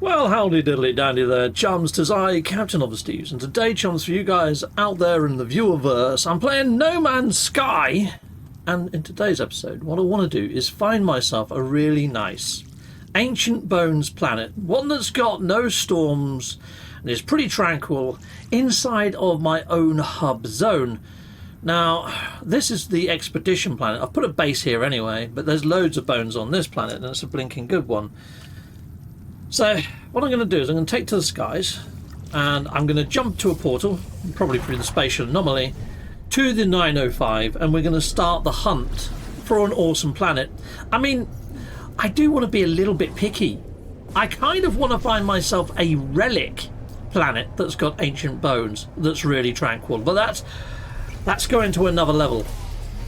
Well, howdy diddly dandy there, chums. 'Tis I, Captain of the Steves, and today, chums, for you guys out there in the viewerverse, I'm playing No Man's Sky. And in today's episode, what I want to do is find myself a really nice ancient bones planet, one that's got no storms and is pretty tranquil inside of my own hub zone. Now, this is the expedition planet. I've put a base here anyway, but there's loads of bones on this planet, and it's a blinking good one. So what I'm going to do is I'm going to take to the skies, and I'm going to jump to a portal, probably through the spatial anomaly, to the 905, and we're going to start the hunt for an awesome planet. I mean, I do want to be a little bit picky. I kind of want to find myself a relic planet that's got ancient bones, that's really tranquil, but that's going to another level.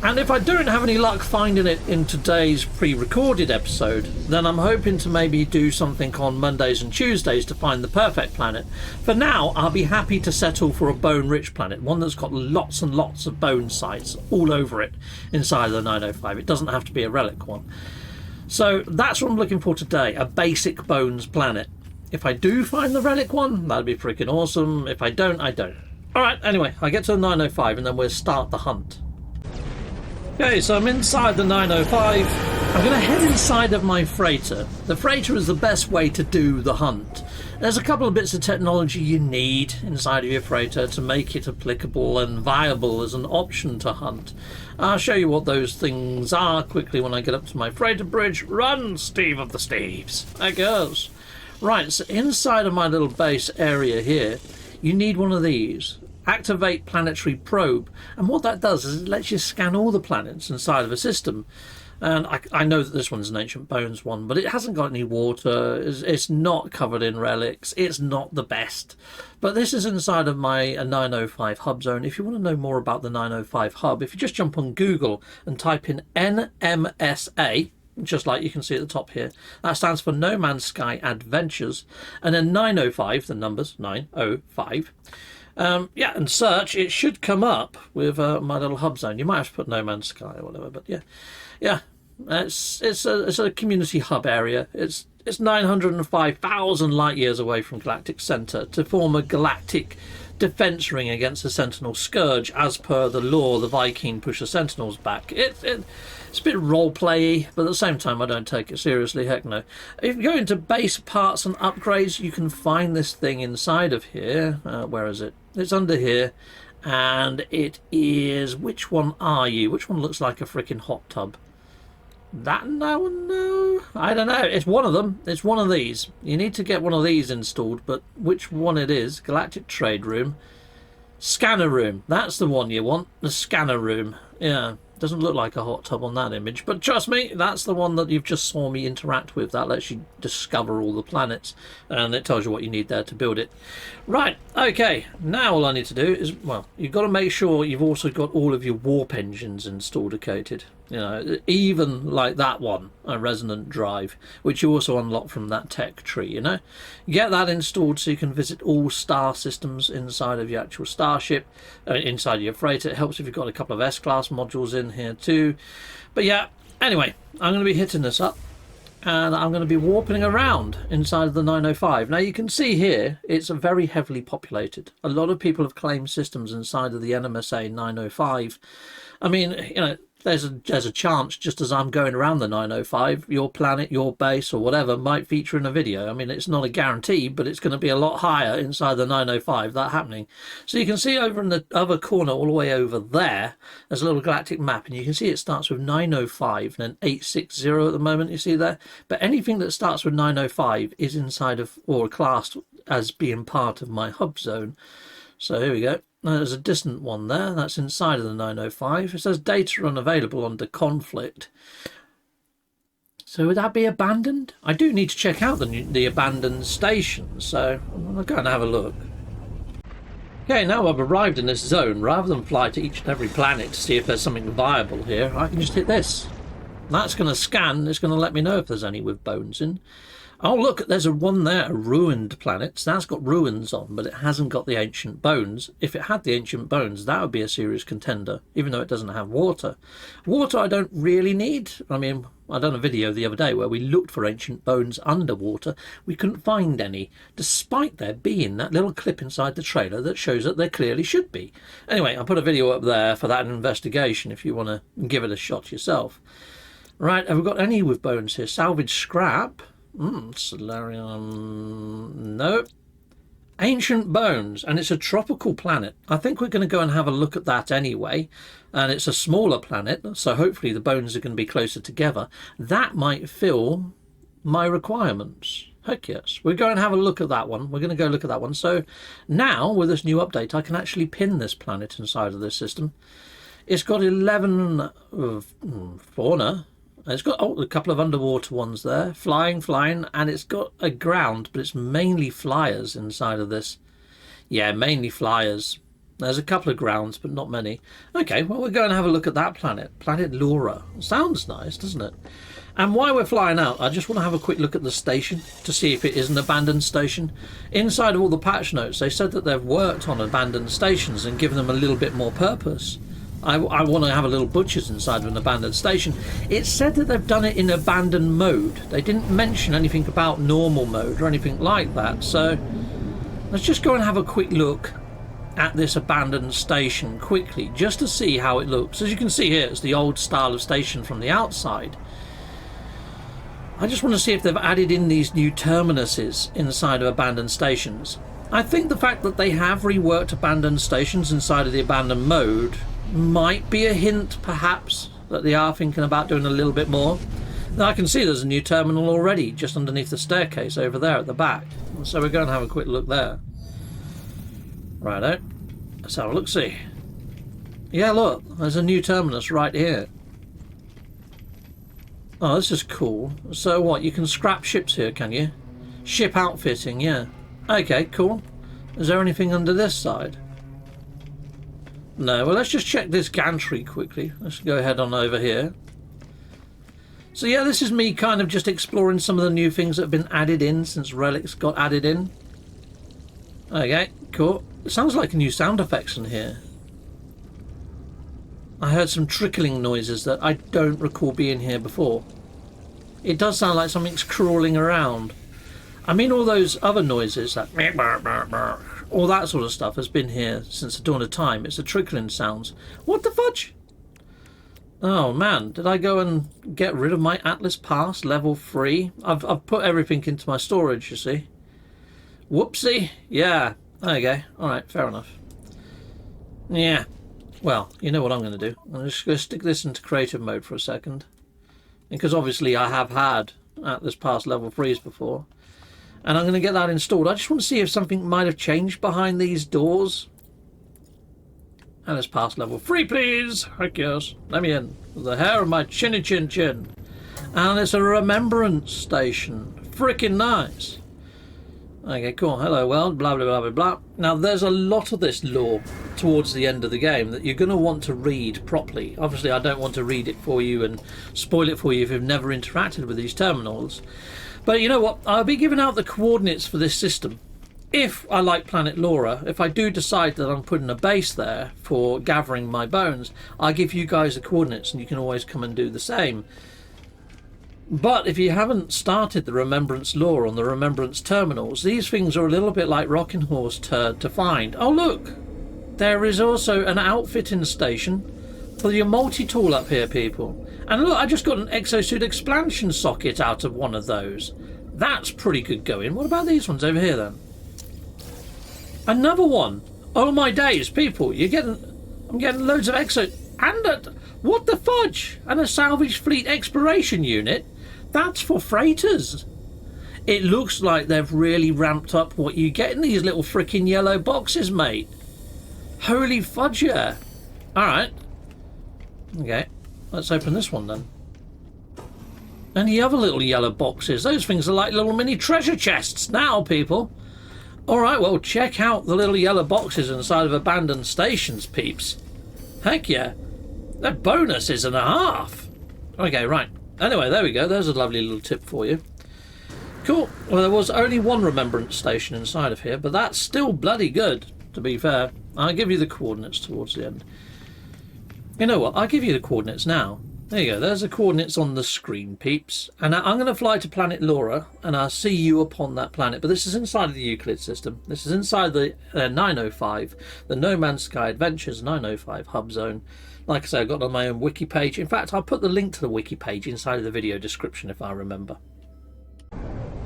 And if I don't have any luck finding it in today's pre-recorded episode, then I'm hoping to maybe do something on Mondays and Tuesdays to find the perfect planet. For now, I'll be happy to settle for a bone-rich planet, one that's got lots and lots of bone sites all over it inside of the 905. It doesn't have to be a relic one. So that's what I'm looking for today, a basic bones planet. If I do find the relic one, that'd be freaking awesome. If I don't, I don't. Alright, anyway, I get to the 905 and then we'll start the hunt. Okay, so I'm inside the 905. I'm going to head inside of my freighter. The freighter is the best way to do the hunt. There's a couple of bits of technology you need inside of your freighter to make it applicable and viable as an option to hunt. I'll show you what those things are quickly when I get up to my freighter bridge. Run, Steve of the Steves. There goes. Right, so inside of my little base area here, you need one of these. Activate planetary probe, and what that does is it lets you scan all the planets inside of a system. And I know that this one's an ancient bones one, but it hasn't got any water, it's not covered in relics, it's not the best. But this is inside of my 905 hub zone. If you want to know more about the 905 hub, if you just jump on Google and type in NMSA, just like you can see at the top here, that stands for No Man's Sky Adventures, and then 905, the numbers 905. Yeah, and search, it should come up with my little hub zone. You might have to put No Man's Sky or whatever, but yeah, it's a community hub area. It's 905,000 light years away from galactic center to form a galactic defense ring against the Sentinel Scourge. As per the law, the Viking push the Sentinels back. It's a bit role-play-y, but at the same time I don't take it seriously, heck no. If you go into base parts and upgrades, you can find this thing inside of here. Where is it? It's under here, and it is... which one are you? Which one looks like a freaking hot tub? That no, I don't know. It's one of them. It's one of these. You need to get one of these installed, but which one it is? Galactic Trade Room. Scanner Room. That's the one you want. The Scanner Room. Yeah. Doesn't look like a hot tub on that image, but trust me, that's the one that you've just saw me interact with. That lets you discover all the planets, and it tells you what you need there to build it. Right, okay, now all I need to do is, well, you've got to make sure you've also got all of your warp engines installed, located. You know, even like that one, a resonant drive, which you also unlock from that tech tree, you know. Get that installed so you can visit all star systems inside of your actual starship, inside of your freighter. It helps if you've got a couple of S-class modules in here too. But yeah, anyway, I'm going to be hitting this up, and I'm going to be warping around inside of the 905. Now you can see here, it's very heavily populated. A lot of people have claimed systems inside of the NMSA 905. I mean, you know, there's a chance, just as I'm going around the 905, your planet, your base, or whatever might feature in a video. I mean, it's not a guarantee, but it's going to be a lot higher inside the 905, that happening. So you can see over in the other corner, all the way over there, there's a little galactic map, and you can see it starts with 905 and then 860 at the moment, you see there. But anything that starts with 905 is inside of, or classed as being part of my hub zone. So here we go. Now, there's a distant one there. That's inside of the 905. It says data unavailable under conflict. So would that be abandoned? I do need to check out the abandoned station, so I'll go and have a look. Okay, now I've arrived in this zone. Rather than fly to each and every planet to see if there's something viable here, I can just hit this. That's going to scan. It's going to let me know if there's any with bones in. Oh, look, there's a one there, a ruined planet. So that's got ruins on, but it hasn't got the ancient bones. If it had the ancient bones, that would be a serious contender, even though it doesn't have water. Water I don't really need. I mean, I done a video the other day where we looked for ancient bones underwater. We couldn't find any, despite there being that little clip inside the trailer that shows that there clearly should be. Anyway, I'll put a video up there for that investigation if you want to give it a shot yourself. Right, have we got any with bones here? Salvage scrap. Solarium. No. Ancient bones, and it's a tropical planet. I think we're going to go and have a look at that anyway. And it's a smaller planet, so hopefully the bones are going to be closer together. That might fill my requirements. Heck yes. We're going to have a look at that one. We're going to go look at that one. So now, with this new update, I can actually pin this planet inside of this system. It's got 11 fauna. It's got a couple of underwater ones there, flying, and it's got a ground, but it's mainly flyers inside of this. Yeah, mainly flyers. There's a couple of grounds, but not many. Okay, well, we're going to have a look at that planet. Planet Laura. Sounds nice, doesn't it? And while we're flying out, I just want to have a quick look at the station to see if it is an abandoned station. Inside of all the patch notes, they said that they've worked on abandoned stations and given them a little bit more purpose. I want to have a little butcher's inside of an abandoned station. It said that they've done it in abandoned mode. They didn't mention anything about normal mode or anything like that. So let's just go and have a quick look at this abandoned station quickly, just to see how it looks. As you can see here, it's the old style of station from the outside. I just want to see if they've added in these new terminuses inside of abandoned stations. I think the fact that they have reworked abandoned stations inside of the abandoned mode might be a hint, perhaps, that they are thinking about doing a little bit more. Now, I can see there's a new terminal already just underneath the staircase over there at the back. So we're going to have a quick look there. Righto. Let's have a look-see. Yeah, look, there's a new terminus right here. Oh, this is cool. So what, you can scrap ships here, can you? Ship outfitting, yeah. Okay, cool. Is there anything under this side? No, well, let's just check this gantry quickly. Let's go ahead on over here. So yeah, this is me kind of just exploring some of the new things that have been added in since Relics got added in. Okay, cool. It sounds like new sound effects in here. I heard some trickling noises that I don't recall being here before. It does sound like something's crawling around. I mean, all those other noises, that all that sort of stuff has been here since the dawn of time. It's the trickling sounds. What the fudge? Oh man, did I go and get rid of my Atlas Pass level 3? I've put everything into my storage, you see. Whoopsie. Yeah. Okay. Alright, fair enough. Yeah. Well, you know what I'm going to do. I'm just going to stick this into creative mode for a second. Because obviously I have had Atlas Pass level 3s before. And I'm going to get that installed. I just want to see if something might have changed behind these doors. And let's pass level 3, please. Heck yes. Let me in. With the hair of my chinny chin chin. And it's a remembrance station. Freaking nice. Okay, cool. Hello world. Blah, blah, blah, blah, blah. Now, there's a lot of this lore towards the end of the game that you're going to want to read properly. Obviously, I don't want to read it for you and spoil it for you if you've never interacted with these terminals. But you know what? I'll be giving out the coordinates for this system. If I like Planet Laura, if I do decide that I'm putting a base there for gathering my bones, I'll give you guys the coordinates and you can always come and do the same. But if you haven't started the Remembrance lore on the Remembrance terminals, these things are a little bit like Rocking Horse to find. Oh look! There is also an outfitting station for your multi-tool up here, people. And look, I just got an exosuit expansion socket out of one of those. That's pretty good going. What about these ones over here then? Another one. Oh my days, people! I'm getting loads of exo and what the fudge? And a salvage fleet exploration unit. That's for freighters. It looks like they've really ramped up what you get in these little freaking yellow boxes, mate. Holy fudge, yeah. All right. Okay. Let's open this one then. And the other little yellow boxes, those things are like little mini treasure chests now, people. Alright, well, check out the little yellow boxes inside of abandoned stations, peeps. Heck yeah. They're bonuses and a half. Okay, right. Anyway, there we go. There's a lovely little tip for you. Cool. Well, there was only one remembrance station inside of here, but that's still bloody good, to be fair. I'll give you the coordinates towards the end. You know what? I'll give you the coordinates now. There you go. There's the coordinates on the screen, peeps. And I'm going to fly to planet Laura, and I'll see you upon that planet. But this is inside of the Euclid system. This is inside the 905, the No Man's Sky Adventures 905 hub zone. Like I say, I've got it on my own wiki page. In fact, I'll put the link to the wiki page inside of the video description if I remember.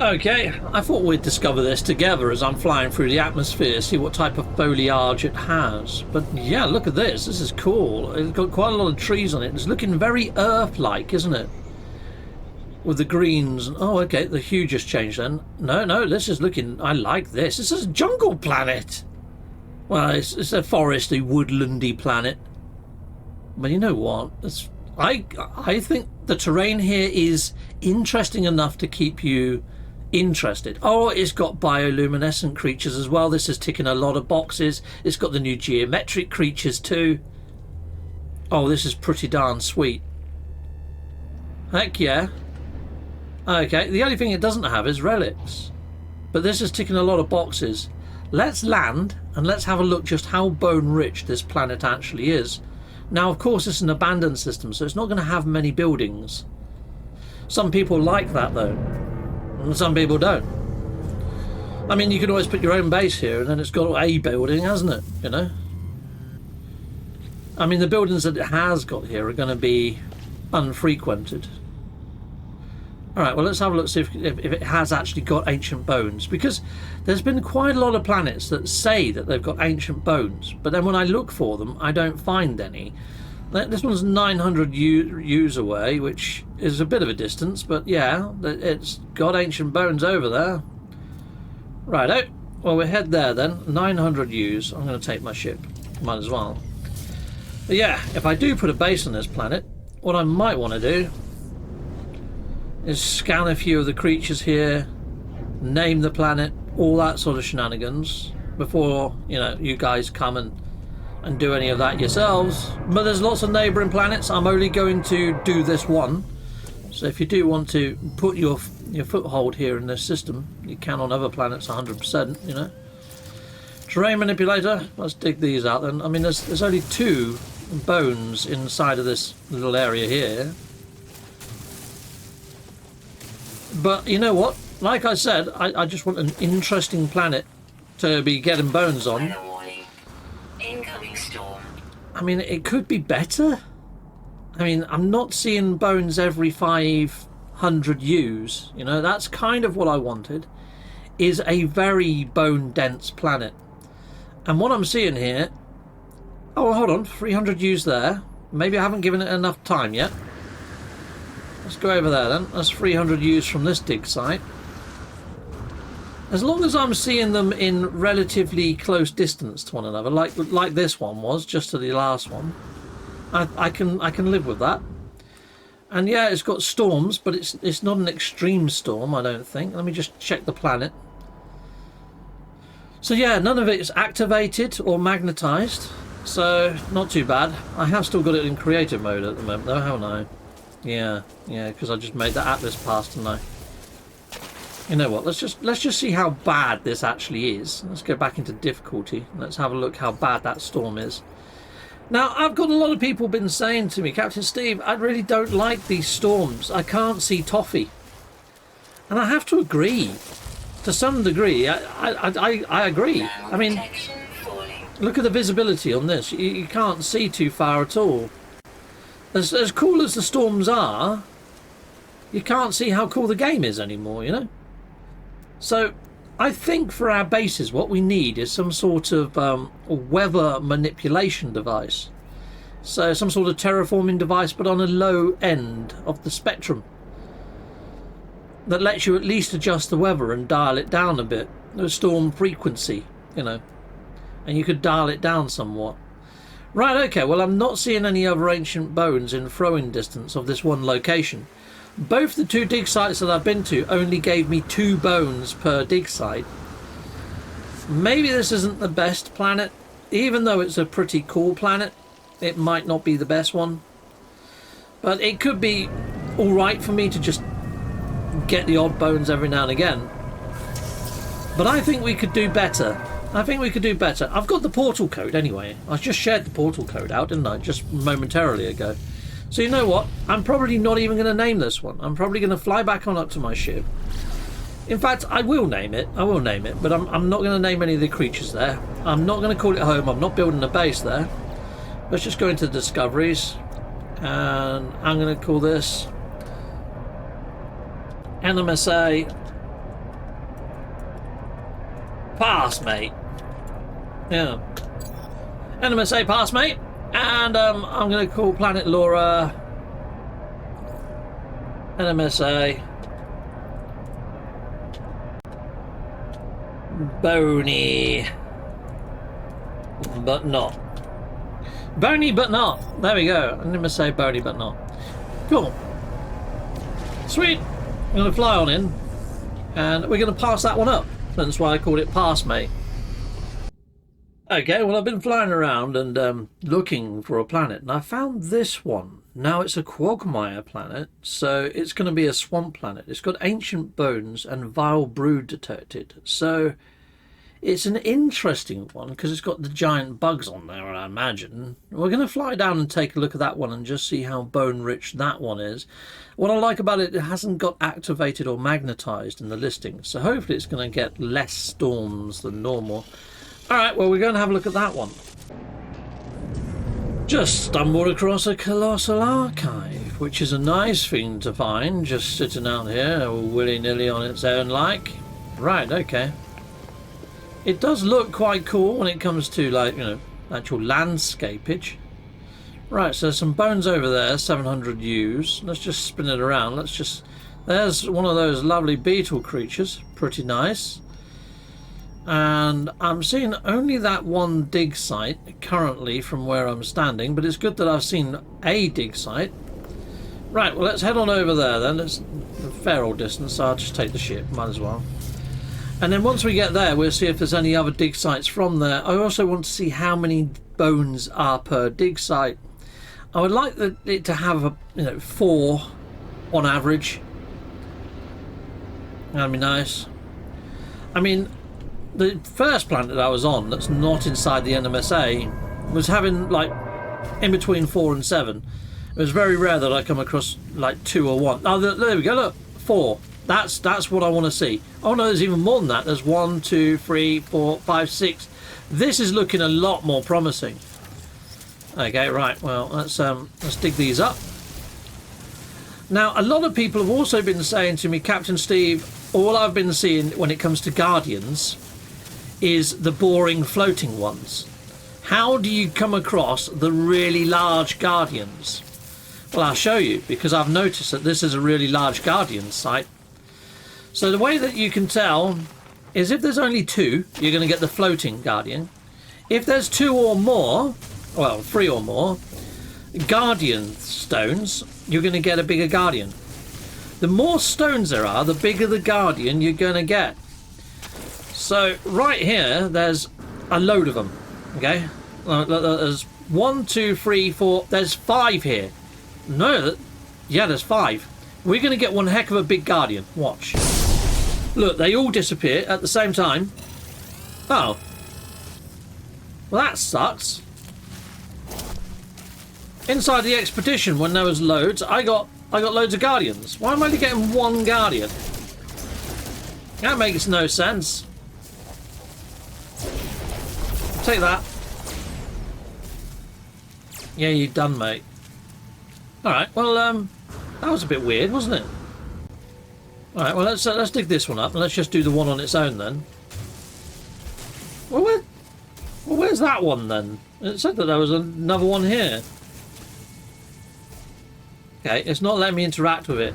Okay, I thought we'd discover this together as I'm flying through the atmosphere, see what type of foliage it has. But yeah, look at this. This is cool. It's got quite a lot of trees on it. It's looking very Earth-like, isn't it? With the greens. Oh, okay, the hue just changed then. No, this is looking... I like this. This is a jungle planet. Well, it's a foresty, woodlandy planet. But you know what? I think the terrain here is interesting enough to keep you interested. Oh, it's got bioluminescent creatures as well. This is ticking a lot of boxes. It's got the new geometric creatures too. Oh, this is pretty darn sweet. Heck yeah. Okay, the only thing it doesn't have is relics. But this is ticking a lot of boxes. Let's land and let's have a look just how bone rich this planet actually is. Now, of course, it's an abandoned system, so it's not going to have many buildings. Some people like that, though. And some people don't. I mean, you can always put your own base here, and then it's got a building, hasn't it? You know? I mean, the buildings that it has got here are going to be unfrequented. Alright, well, let's have a look, see if it has actually got ancient bones. Because there's been quite a lot of planets that say that they've got ancient bones. But then when I look for them, I don't find any. This one's 900 U's away, which is a bit of a distance. But yeah, it's got ancient bones over there. Righto. Well, we head there then. 900 U's. I'm going to take my ship. Might as well. But yeah, if I do put a base on this planet, what I might want to do is scan a few of the creatures here, name the planet, all that sort of shenanigans before, you know, you guys come and do any of that yourselves. But there's lots of neighbouring planets. I'm only going to do this one. So if you do want to put your foothold here in this system, you can on other planets 100%, you know. Terrain manipulator, let's dig these out then. I mean, there's only 2 bones inside of this little area here. But you know what? Like I said, I just want an interesting planet to be getting bones on. Incoming storm. I mean, it could be better. I mean, I'm not seeing bones every 500 U's. You know, that's kind of what I wanted. Is a very bone-dense planet. And what I'm seeing here... Oh, hold on. 300 U's there. Maybe I haven't given it enough time yet. Let's go over there then. That's 300 U's from this dig site. As long as I'm seeing them in relatively close distance to one another, like this one was, just to the last one, I can live with that. And yeah, it's got storms, but it's not an extreme storm, I don't think. Let me just check the planet. So yeah, none of it is activated or magnetized, so not too bad. I have still got it in creative mode at the moment, though, haven't I? Yeah, because I just made that Atlas pass, didn't I? You know what? Let's just see how bad this actually is. Let's go back into difficulty. Let's have a look how bad that storm is. Now, I've got a lot of people been saying to me, Captain Steve, I really don't like these storms. I can't see toffee, and I have to agree. To some degree, I agree. I mean, look at the visibility on this. You can't see too far at all. As cool as the storms are, you can't see how cool the game is anymore, you know? So, I think for our bases, what we need is some sort of weather manipulation device. So, some sort of terraforming device, but on a low end of the spectrum. That lets you at least adjust the weather and dial it down a bit. The storm frequency, you know. And you could dial it down somewhat. Right, okay, well, I'm not seeing any other ancient bones in throwing distance of this one location. Both the 2 dig sites that I've been to only gave me 2 bones per dig site. Maybe this isn't the best planet. Even though it's a pretty cool planet, it might not be the best one. But it could be alright for me to just get the odd bones every now and again. But I think we could do better. I think we could do better. I've got the portal code anyway. I just shared the portal code out, didn't I? Just momentarily ago. So you know what? I'm probably not even going to name this one. I'm probably going to fly back on up to my ship. In fact, I will name it. I will name it. But I'm not going to name any of the creatures there. I'm not going to call it home. I'm not building a base there. Let's just go into the discoveries. And I'm going to call this NMSA Pass, mate. Yeah. NMSA Pass, mate. And I'm going to call Planet Laura NMSA Bony but not. Bony but not. There we go. NMSA Bony but not. Cool. Sweet. I'm going to fly on in and we're going to pass that one up. That's why I called it Pass, mate. Okay, well, I've been flying around and looking for a planet, and I found this one. Now, it's a quagmire planet, so it's going to be a swamp planet. It's got ancient bones and vile brood detected. So it's an interesting one because it's got the giant bugs on there, I imagine. We're going to fly down and take a look at that one and just see how bone-rich that one is. What I like about it, it hasn't got activated or magnetized in the listing, so hopefully it's going to get less storms than normal. Alright, well, we're going to have a look at that one. Just stumbled across a colossal archive, which is a nice thing to find, just sitting out here, all willy-nilly on its own like. Right, okay. It does look quite cool when it comes to, like, you know, actual landscapage. Right, so there's some bones over there, 700 U's. Let's just spin it around. Let's just... There's one of those lovely beetle creatures. Pretty nice. And I'm seeing only that one dig site currently from where I'm standing, but it's good that I've seen a dig site. Right, well, let's head on over there then. It's a fair old distance, so I'll just take the ship, might as well. And then once we get there, we'll see if there's any other dig sites from there. I also want to see how many bones are per dig site. I would like it to have, 4 on average. That'd be nice. I mean, the first planet I was on that's not inside the NMSA was having, like, in between 4 and 7. It was very rare that I come across, like, 2 or 1. Oh, there we go, look, 4. That's what I want to see. Oh, no, there's even more than that. There's 1, 2, 3, 4, 5, 6. This is looking a lot more promising. Okay, right, well, let's dig these up. Now, a lot of people have also been saying to me, Captain Steve, all I've been seeing when it comes to Guardians is the boring floating ones. How do you come across the really large Guardians? Well, I'll show you, because I've noticed that this is a really large Guardian site. So the way that you can tell is if there's only 2, you're going to get the floating Guardian. If there's 2 or more, well, 3 or more Guardian stones, you're going to get a bigger Guardian. The more stones there are, the bigger the Guardian you're going to get. So right here, there's a load of them. Okay, there's 1, 2, 3, 4. There's 5 here. No, yeah, there's 5. We're going to get one heck of a big Guardian. Watch. Look, they all disappear at the same time. Oh, well, that sucks. Inside the expedition, when there was loads, I got loads of Guardians. Why am I only getting 1 Guardian? That makes no sense. Take that. Yeah, you're done, mate. Alright, well, that was a bit weird, wasn't it? Alright, well, let's dig this one up, and let's just do the one on its own, then. Well, where's that one, then? It said that there was another one here. Okay, it's not letting me interact with it.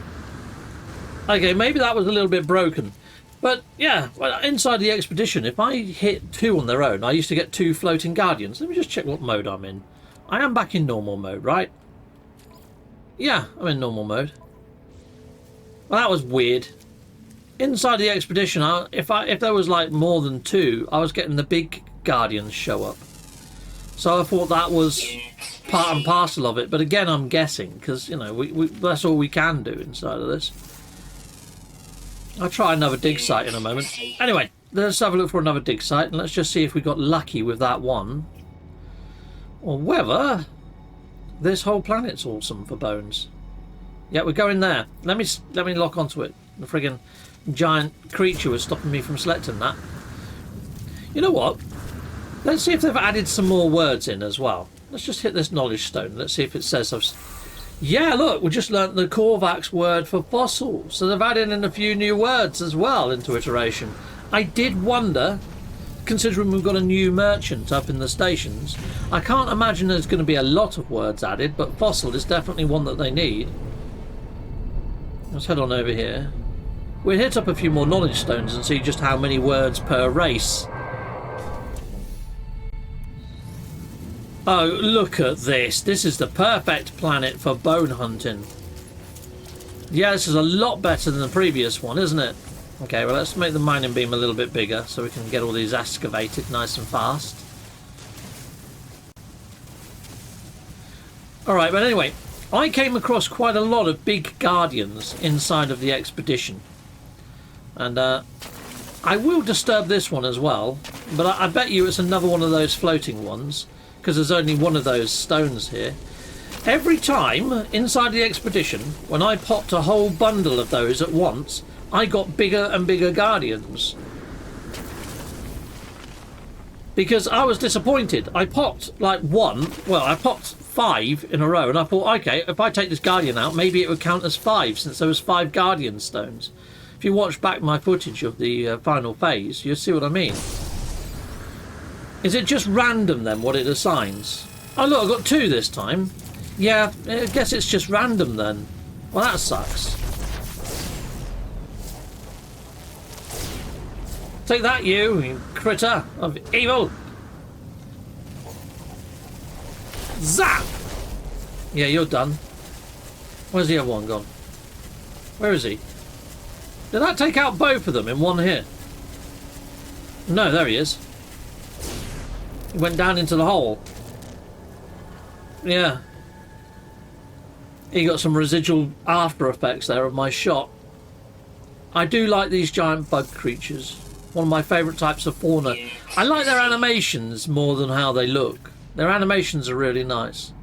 Okay, maybe that was a little bit broken. But, yeah, well, inside the expedition, if I hit 2 on their own, I used to get 2 floating Guardians. Let me just check what mode I'm in. I am back in normal mode, right? Yeah, I'm in normal mode. Well, that was weird. Inside the expedition, if there was, like, more than 2, I was getting the big Guardians show up. So I thought that was part and parcel of it. But again, I'm guessing, because, we that's all we can do inside of this. I'll try another dig site in a moment. Anyway, let's have a look for another dig site and let's just see if we got lucky with that one. Or whether this whole planet's awesome for bones. Yeah, we're going there. Let me lock onto it. The friggin' giant creature was stopping me from selecting that. You know what? Let's see if they've added some more words in as well. Let's just hit this knowledge stone. Let's see if it says... Yeah, look, we just learnt the Korvax word for fossil. So they've added in a few new words as well into iteration. I did wonder, considering we've got a new merchant up in the stations, I can't imagine there's going to be a lot of words added, but fossil is definitely one that they need. Let's head on over here. We'll hit up a few more knowledge stones and see just how many words per race. Oh, look at this. This is the perfect planet for bone hunting. Yeah, this is a lot better than the previous one, isn't it? Okay, well, let's make the mining beam a little bit bigger so we can get all these excavated nice and fast. Alright, but anyway, I came across quite a lot of big guardians inside of the expedition. And I will disturb this one as well, but I bet you it's another one of those floating ones, because there's only one of those stones here. Every time inside the expedition, when I popped a whole bundle of those at once, I got bigger and bigger guardians. Because I was disappointed. I popped like one, well, I popped 5 in a row, and I thought, okay, if I take this guardian out, maybe it would count as 5, since there was 5 guardian stones. If you watch back my footage of the final phase, you'll see what I mean. Is it just random then what it assigns? Oh look, I got 2 this time. Yeah, I guess it's just random then. Well, that sucks. Take that, you critter of evil. Zap! Yeah, you're done. Where's the other one gone? Where is he? Did that take out both of them in one hit? No, there he is. He went down into the hole. Yeah. He got some residual after effects there of my shot. I do like these giant bug creatures. One of my favourite types of fauna. I like their animations more than how they look. Their animations are really nice.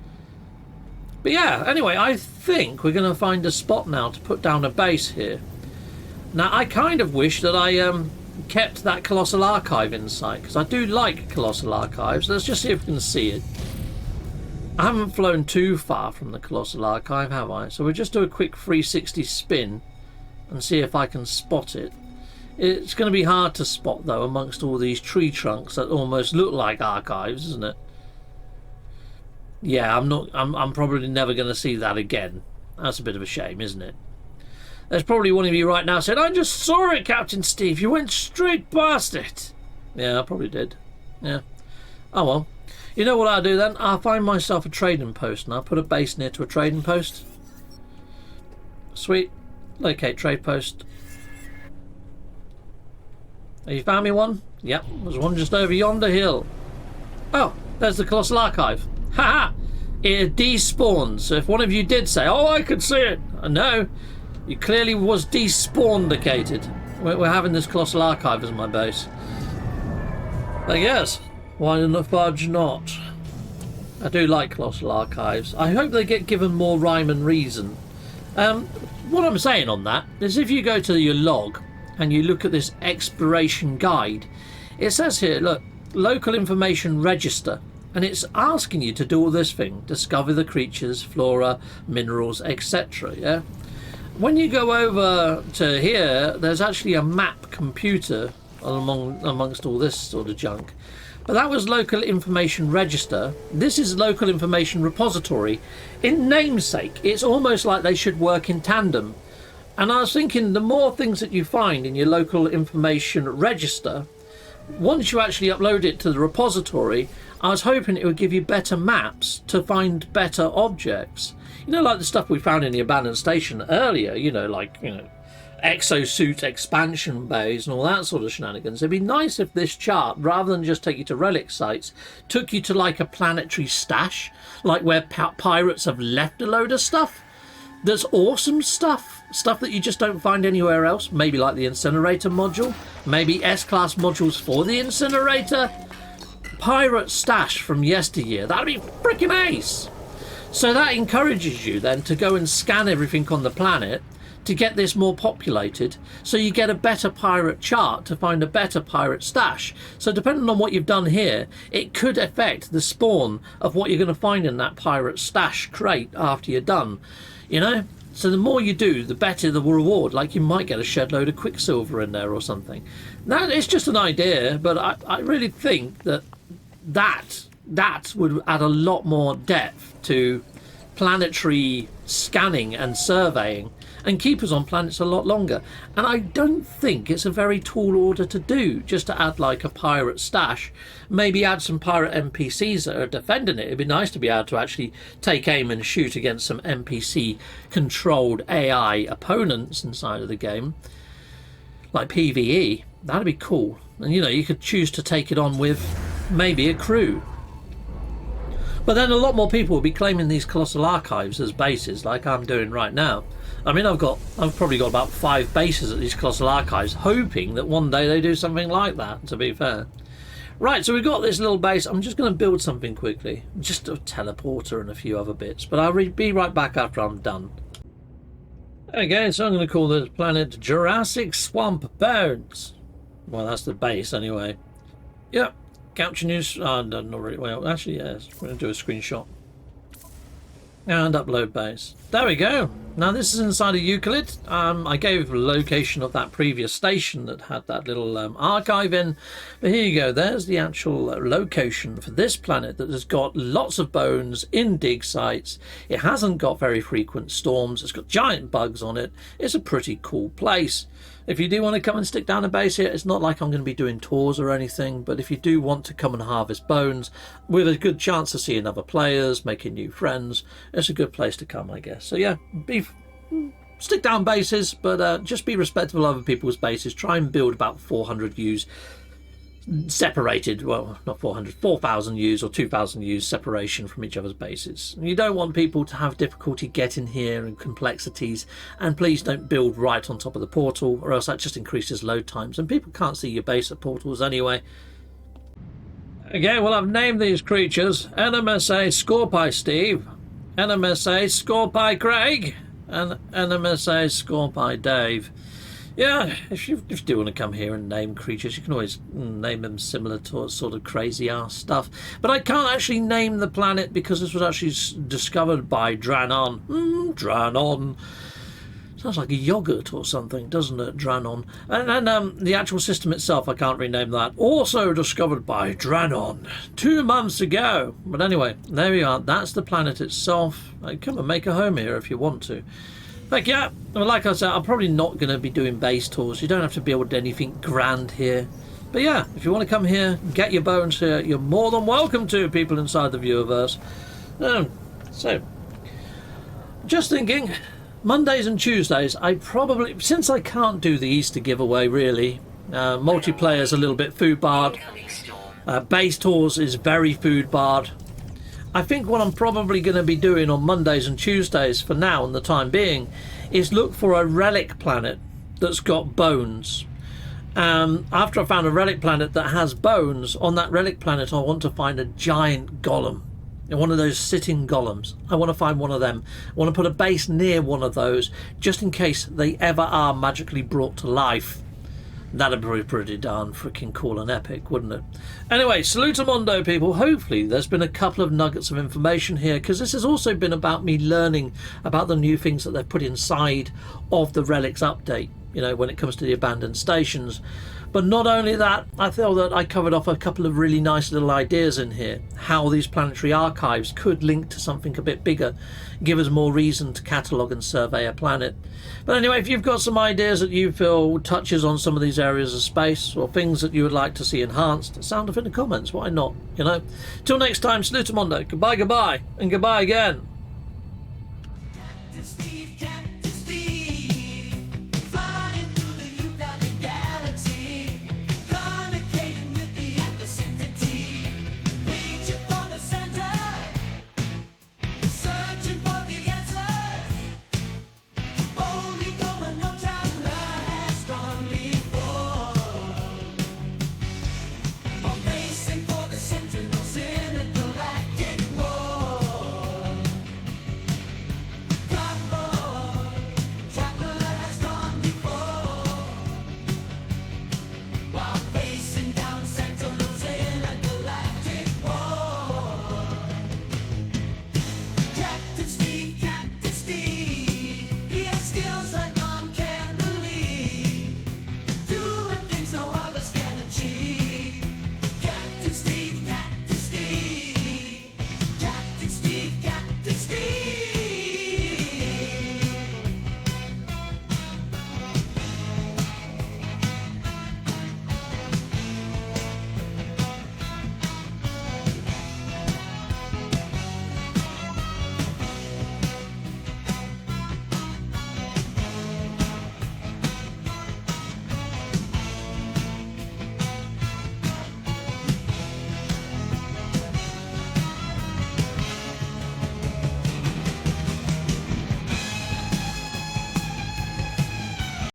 But yeah, anyway, I think we're going to find a spot now to put down a base here. Now, I kind of wish that I kept that Colossal Archive in sight, because I do like Colossal Archives. Let's just see if we can see it. I haven't flown too far from the Colossal Archive, have I? So we'll just do a quick 360 spin and see if I can spot it. It's going to be hard to spot, though, amongst all these tree trunks that almost look like archives, isn't it? Yeah, I'm probably never going to see that again. That's a bit of a shame, isn't it? There's probably one of you right now saying, I just saw it, Captain Steve. You went straight past it. Yeah, I probably did. Yeah. Oh, well. You know what I'll do then? I'll find myself a trading post and I'll put a base near to a trading post. Sweet. Locate trade post. Have you found me one? Yep. There's one just over yonder hill. Oh, there's the Colossal Archive. Haha! It despawned. So if one of you did say, oh, I could see it. No. You clearly was despawndicated. We're having this Colossal Archive as my base. I guess. Why in the fudge not? I do like Colossal Archives. I hope they get given more rhyme and reason. What I'm saying on that is if you go to your log and you look at this exploration guide, it says here, look, local information register. And it's asking you to do all this thing. Discover the creatures, flora, minerals, etc. Yeah. When you go over to here, there's actually a map computer amongst all this sort of junk. But that was local information register. This is local information repository. In namesake, it's almost like they should work in tandem. And I was thinking, the more things that you find in your local information register, once you actually upload it to the repository, I was hoping it would give you better maps to find better objects. You know, like the stuff we found in the abandoned station earlier, you know, like, you know, exosuit expansion bays and all that sort of shenanigans. It'd be nice if this chart, rather than just take you to relic sites, took you to like a planetary stash, like where pirates have left a load of stuff. There's awesome stuff that you just don't find anywhere else. Maybe like the incinerator module, maybe S-class modules for the incinerator. Pirate stash from yesteryear. That'd be freaking ace. So that encourages you then to go and scan everything on the planet to get this more populated, so you get a better pirate chart to find a better pirate stash. So depending on what you've done here, it could affect the spawn of what you're going to find in that pirate stash crate after you're done, you know. So the more you do, the better the reward. Like you might get a shed load of quicksilver in there or something. Now it's just an idea, but I really think that would add a lot more depth to planetary scanning and surveying, and keep us on planets a lot longer. And I don't think it's a very tall order to do, just to add like a pirate stash, maybe add some pirate NPCs that are defending it. It'd be nice to be able to actually take aim and shoot against some NPC controlled AI opponents inside of the game, like PvE. That'd be cool. And you know, you could choose to take it on with maybe a crew. But then a lot more people will be claiming these colossal archives as bases, like I'm doing right now. I mean, I've probably got about 5 bases at these colossal archives, hoping that one day they do something like that, to be fair. Right, so we've got this little base. I'm just going to build something quickly. Just a teleporter and a few other bits. But I'll be right back after I'm done. Okay, so I'm going to call this planet Jurassic Swamp Bones. Well, that's the base anyway. Yep. Capture news. Oh, no, not really. Well, actually, yes. We're going to do a screenshot. And upload base. There we go. Now this is inside of Euclid. I gave the location of that previous station that had that little archive in. But here you go. There's the actual location for this planet that has got lots of bones in dig sites. It hasn't got very frequent storms. It's got giant bugs on it. It's a pretty cool place. If you do want to come and stick down a base here, it's not like I'm going to be doing tours or anything, but if you do want to come and harvest bones with a good chance of seeing other players, making new friends, it's a good place to come, I guess. So yeah, stick down bases, but just be respectful of other people's bases. Try and build about 400 U's separated, well, not 400, 4,000 U's or 2,000 U's separation from each other's bases. You don't want people to have difficulty getting here and complexities, and please don't build right on top of the portal, or else that just increases load times and people can't see your base at portals anyway. Okay, well, I've named these creatures NMSA Scorpii Steve, NMSA Scorpii Craig, and NMSA Scorpii Dave. Yeah, if you do want to come here and name creatures, you can always name them similar to sort of crazy ass stuff. But I can't actually name the planet because this was actually discovered by Dranon. Dranon. Sounds like a yogurt or something, doesn't it, Dranon? And the actual system itself, I can't rename that. Also discovered by Dranon 2 months ago. But anyway, there we are. That's the planet itself. Come and make a home here if you want to. But yeah, like I said, I'm probably not going to be doing base tours. You don't have to build anything grand here. But yeah, if you want to come here, get your bones here, you're more than welcome to, people inside the viewerverse. So, just thinking, Mondays and Tuesdays, I probably, since I can't do the Easter giveaway really, multiplayer's a little bit food barred, base tours is very food barred. I think what I'm probably going to be doing on Mondays and Tuesdays for now and the time being is look for a relic planet that's got bones. After I found a relic planet that has bones, on that relic planet I want to find a giant golem. One of those sitting golems. I want to find one of them. I want to put a base near one of those just in case they ever are magically brought to life. That'd be pretty darn freaking cool and epic, wouldn't it? Anyway, salutamondo, people. Hopefully there's been a couple of nuggets of information here, because this has also been about me learning about the new things that they've put inside of the Relics update, you know, when it comes to the abandoned stations. But not only that, I feel that I covered off a couple of really nice little ideas in here. How these planetary archives could link to something a bit bigger, give us more reason to catalogue and survey a planet. But anyway, if you've got some ideas that you feel touches on some of these areas of space, or things that you would like to see enhanced, sound off in the comments, why not, you know? Till next time, salutamondo, goodbye, goodbye, and goodbye again.